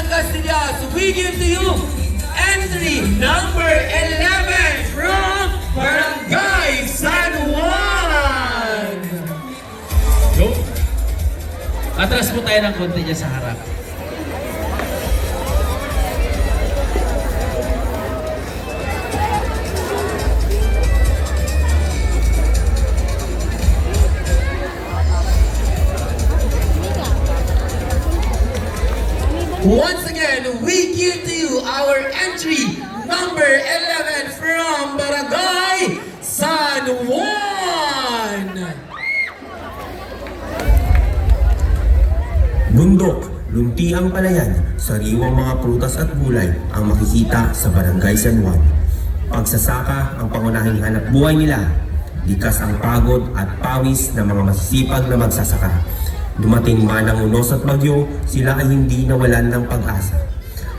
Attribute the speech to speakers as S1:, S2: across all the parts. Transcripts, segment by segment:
S1: Castillas, we give to you entry number 11 from Barangay San Juan.
S2: Go! Atras po tayo ng konti dyan sa harap.
S1: Once again, we give to you our entry number 11 from Barangay San Juan.
S3: Bundok, luntiang palayan, sariwang mga prutas at gulay ang makikita sa Barangay San Juan. Pagsasaka ang pangunahing hanap buhay nila. Likas ang pagod at pawis ng mga masisipag na magsasaka. Dumating man ang unos at bagyo, sila ay hindi nawalan ng pag-asa.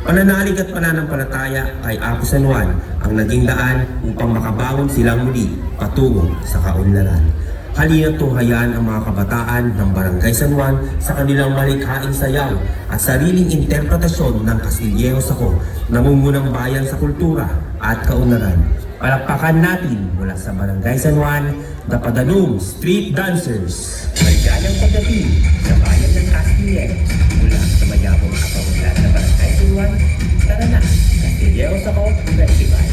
S3: Pananalig at pananampalataya kay Apo San Juan ang naging daan upang makabangon silang muli patungo sa kaunlaran. Halina't tunghayan ang mga kabataan ng Barangay San Juan sa kanilang malikhaing sayaw at sariling interpretasyon ng Castillejos ako, namungunang bayan sa kultura at kaunlaran. Palakpakan natin mula sa Barangay San Juan, the Padanung Street Dancers. Maligayang pagdating sa bayan ng Castillejos mula sa mayabong kapamulan ng Barangay San Juan. Tara na, Castillejos ako Festival.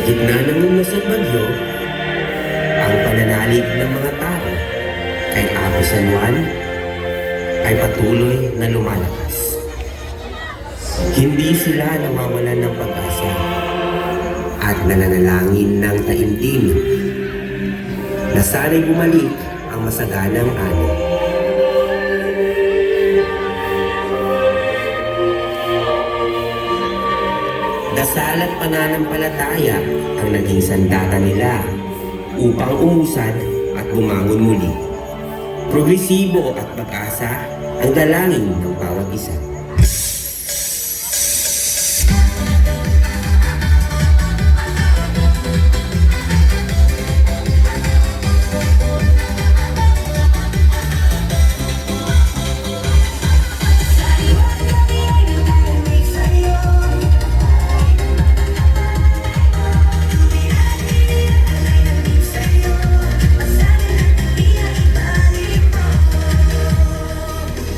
S3: Gitna ng unos at bagyo, ang pananalig ng mga tao kay Apo San Juan ay patuloy na lumalakas. Hindi sila nawawalan ng pag-asa at nananalangin ng taimtim na sana'y bumalik ang masaganang ani. Dasal at pananampalataya ang naging sandata nila upang umusad at bumangon muli. Progresibo at pag-asa ang dalangin ng bawat isa.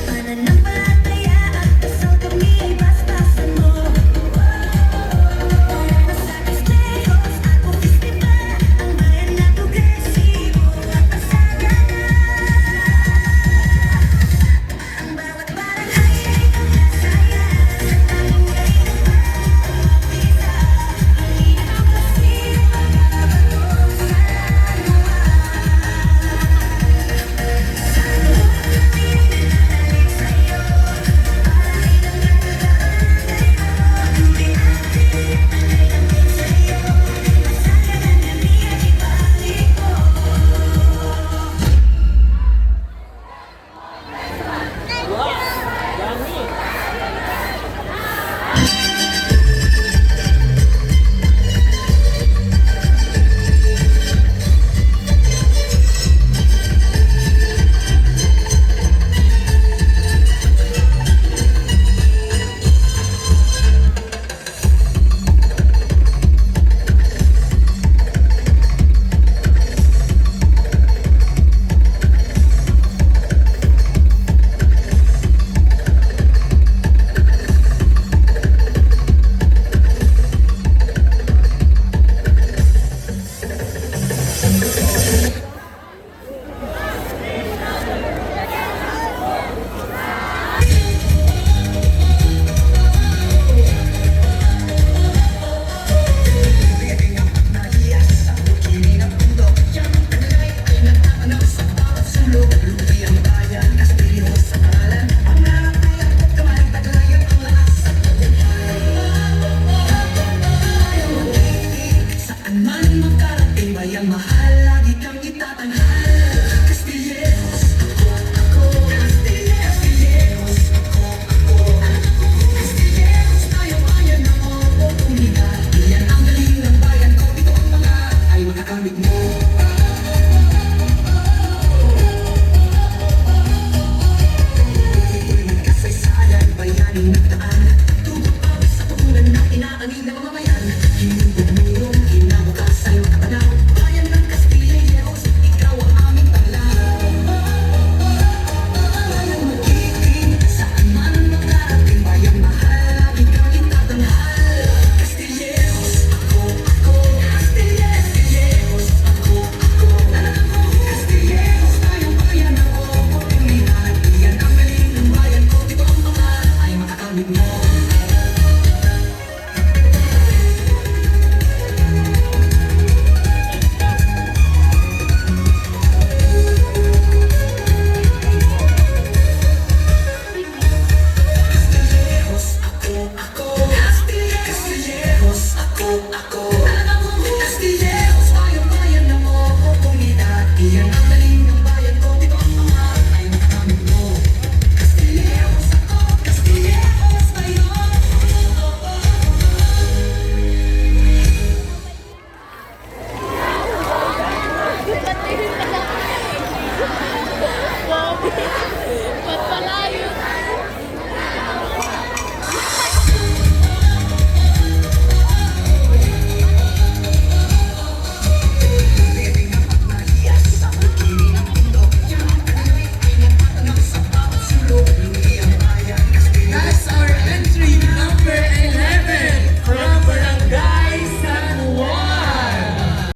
S4: Pananampalataya bayang mahal, lagi kang itatanghal. Castilleros, ako, Castilleros, ako, Castilleros, tayong bayan ng oportunidad. Iyan ang galing ng bayan ko, ito ang mga ay makakamit mo.